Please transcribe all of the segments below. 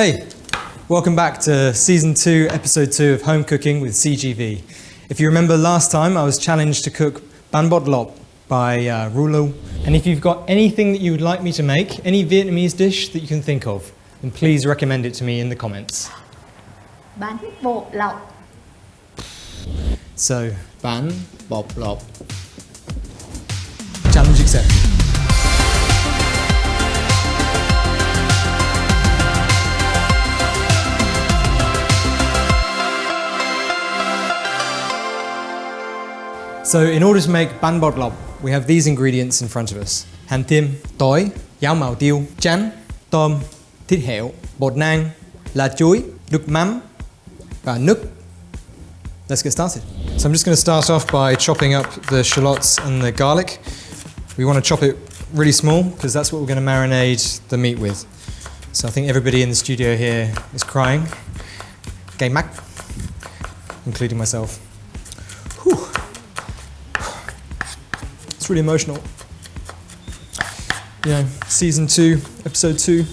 Hey, welcome back to Season 2, Episode 2 of Home Cooking with CGV. If you remember last time, I was challenged to cook bánh bột lọc by Rulo. And if you've got anything that you would like me to make, any Vietnamese dish that you can think of, then please recommend it to me in the comments. Bánh bột lọc. So, bánh bột lọc. Challenge accepted. So in order to make bánh bột lọc, we have these ingredients in front of us. Hành tím, tỏi, dao màu tiêu, chanh, tôm, thịt heo, bột nang, lá chuối, nước mắm, và nước. Let's get started. So I'm just going to start off by chopping up the shallots and the garlic. We want to chop it really small because that's what we're going to marinate the meat with. So I think everybody in the studio here is crying. Gay Mac, including myself. Whew. It's really emotional. You know, Season 2, Episode 2,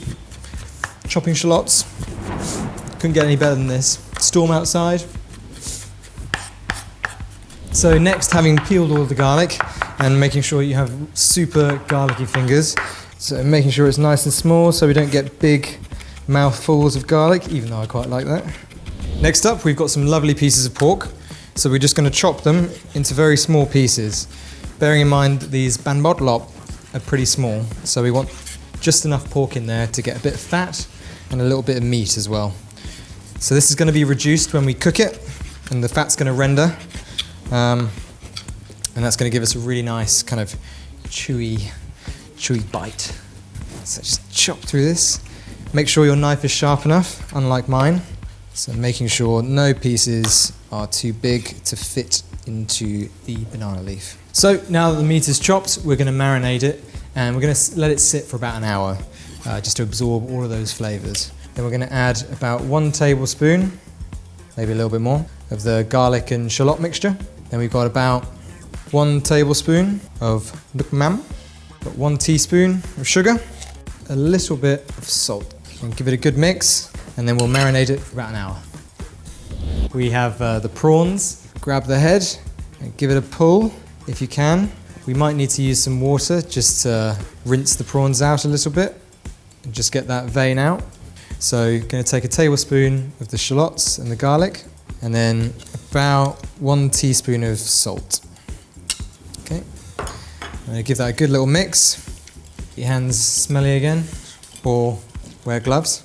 chopping shallots. Couldn't get any better than this. Storm outside. So next, having peeled all of the garlic and making sure you have super garlicky fingers. So making sure it's nice and small so we don't get big mouthfuls of garlic, even though I quite like that. Next up, we've got some lovely pieces of pork. So we're just going to chop them into very small pieces. Bearing in mind that these bánh bột lọc are pretty small, so we want just enough pork in there to get a bit of fat and a little bit of meat as well. So this is going to be reduced when we cook it, and the fat's going to render, and that's going to give us a really nice kind of chewy bite. So just chop through this. Make sure your knife is sharp enough, unlike mine. So making sure no pieces are too big to fit into the banana leaf. So now that the meat is chopped, we're going to marinate it and we're going to let it sit for about an hour just to absorb all of those flavours. Then we're going to add about 1 tablespoon, maybe a little bit more, of the garlic and shallot mixture. Then we've got about 1 tablespoon of nước mắm, 1 teaspoon of sugar, a little bit of salt. And give it a good mix and then we'll marinate it for about an hour. We have the prawns. Grab the head and give it a pull if you can. We might need to use some water just to rinse the prawns out a little bit and just get that vein out. So you're going to take a tablespoon of the shallots and the garlic and then about 1 teaspoon of salt. Okay, I'm going to give that a good little mix. Get your hands smelly again or wear gloves.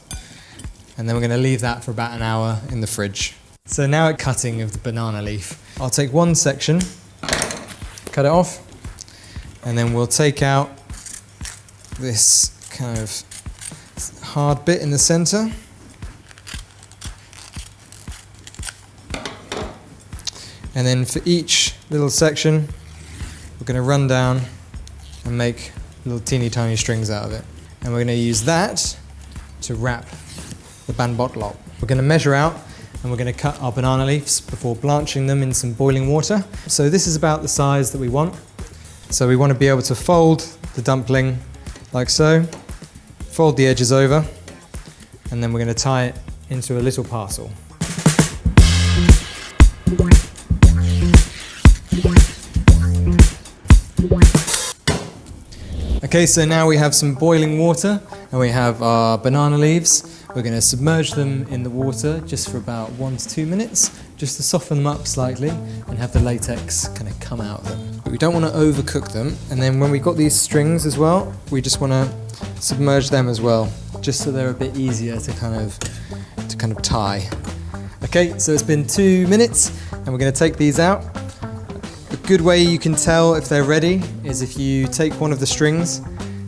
And then we're going to leave that for about an hour in the fridge. So now at cutting of the banana leaf, I'll take 1 section, cut it off, and then we'll take out this kind of hard bit in the center. And then for each little section, we're going to run down and make little teeny tiny strings out of it. And we're going to use that to wrap the bánh bột lọc. We're going to measure out and we're going to cut our banana leaves before blanching them in some boiling water. So this is about the size that we want. So we want to be able to fold the dumpling like so, fold the edges over, and then we're going to tie it into a little parcel. Okay, so now we have some boiling water and we have our banana leaves. We're going to submerge them in the water just for about 1 to 2 minutes, just to soften them up slightly and have the latex kind of come out of them. But we don't want to overcook them. And then when we've got these strings as well, we just want to submerge them as well, just so they're a bit easier to kind of tie. Okay, so it's been 2 minutes and we're going to take these out. A good way you can tell if they're ready is if you take one of the strings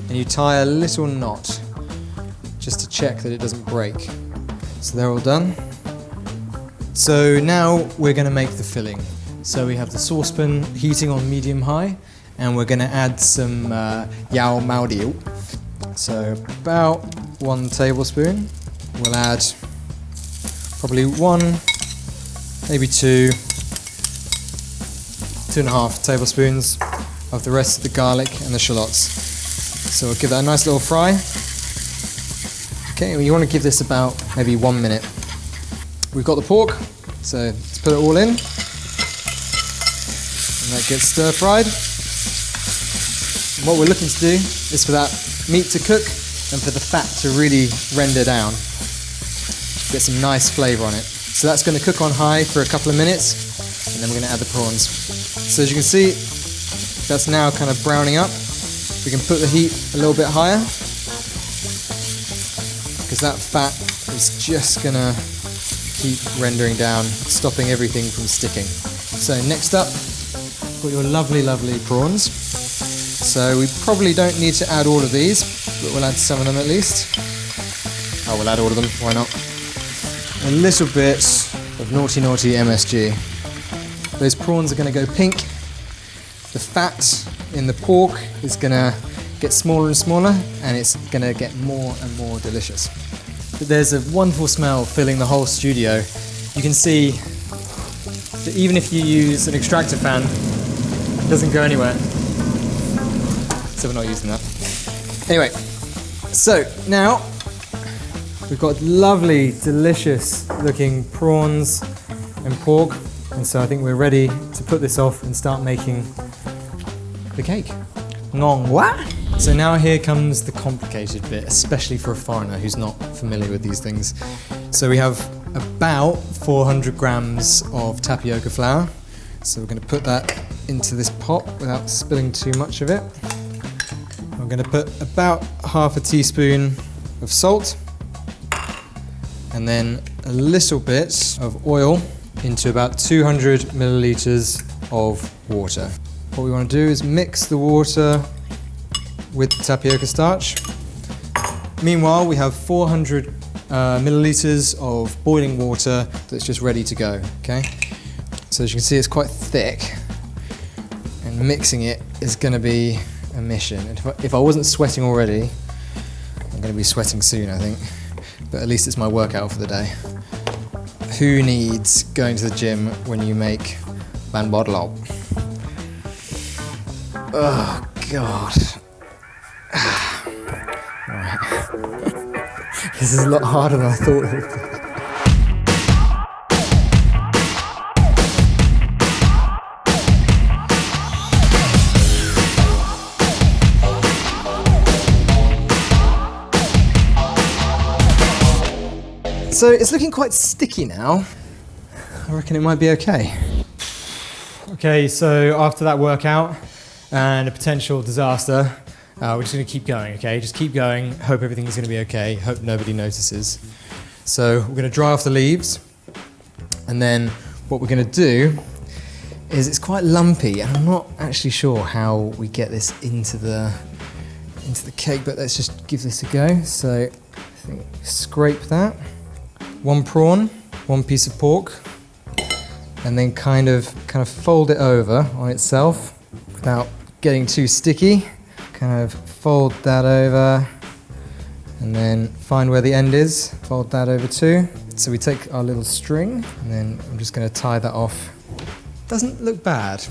and you tie a little knot, just to check that it doesn't break. So they're all done. So now we're going to make the filling. So we have the saucepan heating on medium-high and we're going to add some dao mao điệu. So about 1 tablespoon. We'll add probably 1, maybe 2, 2.5 tablespoons of the rest of the garlic and the shallots. So we'll give that a nice little fry. Okay, well, you want to give this about maybe 1 minute. We've got the pork, so let's put it all in. And that gets stir fried. And what we're looking to do is for that meat to cook and for the fat to really render down. Get some nice flavour on it. So that's going to cook on high for a couple of minutes, and then we're going to add the prawns. So as you can see, that's now kind of browning up. We can put the heat a little bit higher, because that fat is just going to keep rendering down, stopping everything from sticking. So next up, got your lovely, lovely prawns. So we probably don't need to add all of these, but we'll add some of them at least. Oh, we'll add all of them, why not? A little bit of naughty MSG. Those prawns are going to go pink. The fat in the pork is going to get smaller and smaller, and it's going to get more and more delicious. But there's a wonderful smell filling the whole studio. You can see that even if you use an extractor fan, it doesn't go anywhere. So we're not using that. Anyway, so now we've got lovely, delicious looking prawns and pork, and so I think we're ready to put this off and start making the cake. Ngon what? So now here comes the complicated bit, especially for a foreigner who's not familiar with these things. So we have about 400 grams of tapioca flour. So we're going to put that into this pot without spilling too much of it. I'm going to put about half a teaspoon of salt, and then a little bit of oil into about 200 millilitres of water. What we want to do is mix the water with the tapioca starch. Meanwhile, we have 400 millilitres of boiling water that's just ready to go, okay? So as you can see, it's quite thick, and mixing it is going to be a mission. And if I wasn't sweating already, I'm going to be sweating soon, I think. But at least it's my workout for the day. Who needs going to the gym when you make bánh bột lọc? Oh God. Right. This is a lot harder than I thought it would be. So it's looking quite sticky now. I reckon it might be okay. Okay, so after that workout and a potential disaster, we're just going to keep going, okay? Just keep going, hope everything's going to be okay, hope nobody notices. So we're going to dry off the leaves, and then what we're going to do is, it's quite lumpy, and I'm not actually sure how we get this into the cake, but let's just give this a go. So I think scrape that. One prawn, one piece of pork, and then kind of fold it over on itself without getting too sticky. Kind of fold that over, and then find where the end is, fold that over too. So we take our little string, and then I'm just going to tie that off. Doesn't look bad.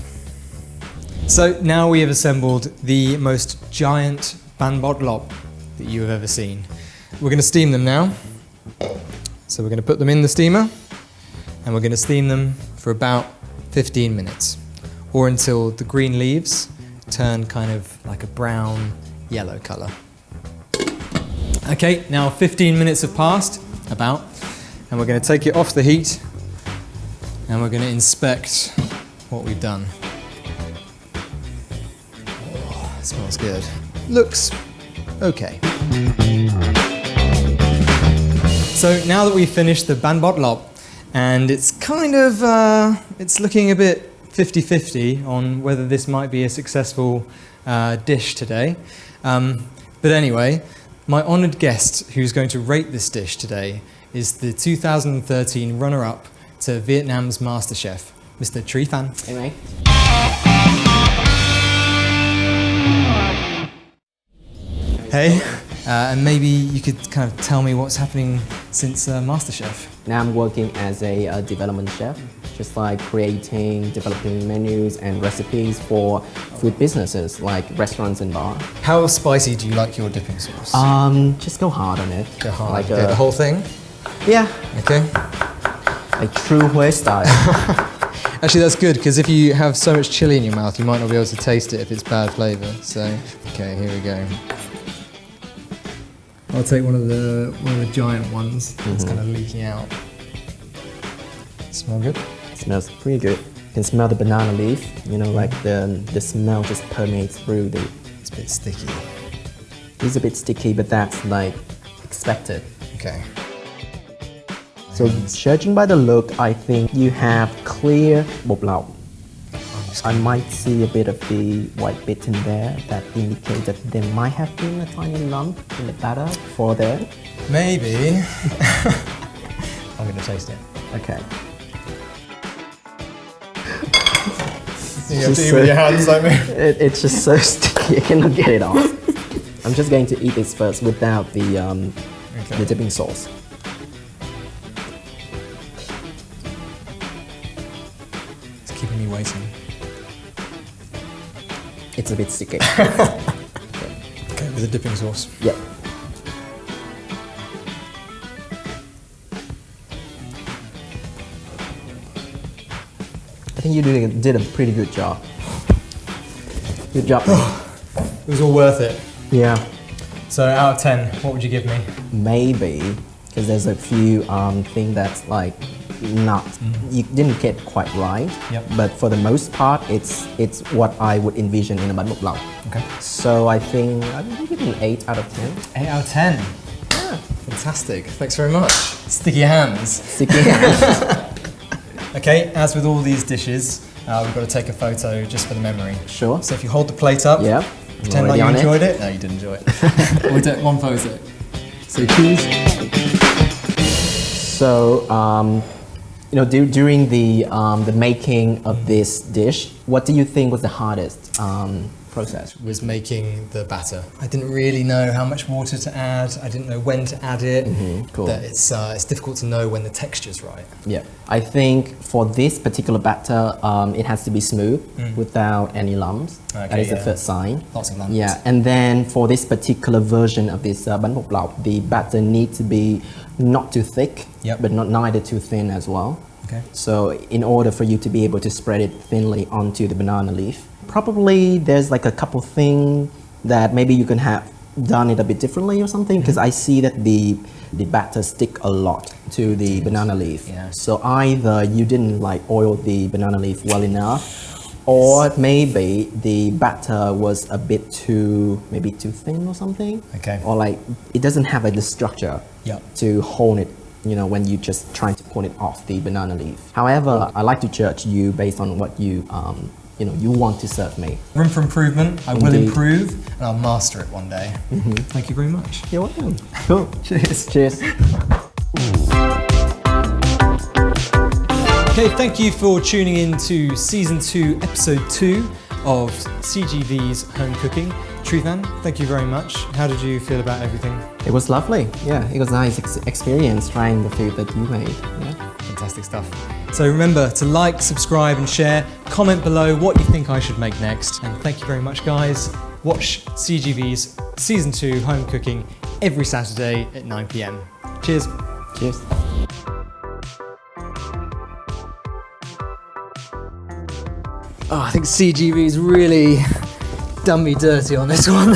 So now we have assembled the most giant bánh bột lọc that you have ever seen. We're going to steam them now. So we're going to put them in the steamer, and we're going to steam them for about 15 minutes, or until the green leaves turn kind of like a brown yellow colour. Okay, now 15 minutes have passed, about, and we're going to take it off the heat, and we're going to inspect what we've done. Oh, it smells good. Looks okay. So now that we've finished the bánh bột lọc, and it's kind of, it's looking a bit 50-50 on whether this might be a successful dish today. But anyway, my honoured guest who's going to rate this dish today is the 2013 runner-up to Vietnam's MasterChef, Mr. Trí Phan. Hey mate. Hey, and maybe you could kind of tell me what's happening since MasterChef. Now I'm working as a development chef. just like creating, developing menus and recipes for food businesses like restaurants and bars. How spicy do you like your dipping sauce? Just go hard on it. Go hard. Like Okay, the whole thing? Yeah, Okay. a true Hui style. Actually, that's good because if you have so much chili in your mouth, you might not be able to taste it if it's bad flavour. So, okay, here we go. I'll take one of the giant ones that's kind of leaking out. Smell good? It smells pretty good. You can smell the banana leaf. You know, like the smell just permeates through the. It's a bit sticky. It's a bit sticky, but that's like expected. Okay. So judging by the look, I think you have clear bột lọc. I might see a bit of the white bit in there that indicates that there might have been a tiny lump in the batter for there. Maybe. I'm going to taste it. Okay. You have to eat with your hands like me. It's just so sticky, I cannot get it off. I'm just going to eat this first without the dipping sauce. It's keeping me waiting. It's a bit sticky. Okay, with the dipping sauce. Yep. I think you did a pretty good job. Good job. It was all worth it. Yeah. So out of 10, what would you give me? Maybe, because there's a few things that's like not, you didn't get quite right. Yep. But for the most part, it's what I would envision in a bánh bột lọc. Okay. So I think I would give it an 8 out of 10. 8 out of 10. Yeah. Fantastic. Thanks very much. Sticky hands. Sticky hands. Okay, as with all these dishes, we've got to take a photo just for the memory. Sure. So if you hold the plate up, Yeah. pretend like you enjoyed it. No, you didn't enjoy it. We'll take one photo. So cheese. So, you know, during the making of this dish, what do you think was the hardest process? Was making the batter. I didn't really know how much water to add. I didn't know when to add it. Cool. That it's difficult to know when the texture's right. Yeah, I think for this particular batter, it has to be smooth without any lumps. Okay, That is the yeah. first sign. Lots of lumps. Yeah, and then for this particular version of this bánh bột lọc, the batter needs to be not too thick, Yep. but not neither too thin as well. Okay. So in order for you to be able to spread it thinly onto the banana leaf, probably there's like a couple things that maybe you can have done it a bit differently or something, because I see that the batter stick a lot to the banana leaf. Yeah. So either you didn't like oil the banana leaf well enough, or maybe the batter was a bit too thin or something. Okay. Or like it doesn't have the structure Yep. to hold it, you know, when you just trying to pull it off the banana leaf. However, I like to judge you based on what you you know, you want to serve me. Room for improvement. I will Indeed. improve, and I'll master it one day. Thank you very much. You're welcome. Cool. Cheers. Cheers. Okay, thank you for tuning in to Season 2, Episode 2 of CGV's Home Cooking. Trí Phan, thank you very much. How did you feel about everything? It was lovely. Yeah, it was a nice experience trying the food that you made. Yeah. Fantastic stuff. So remember to like, subscribe and share. Comment below what you think I should make next. And thank you very much, guys. Watch CGV's Season 2 Home Cooking every Saturday at 9 PM. Cheers. Cheers. Oh, I think CGV's really done me dirty on this one.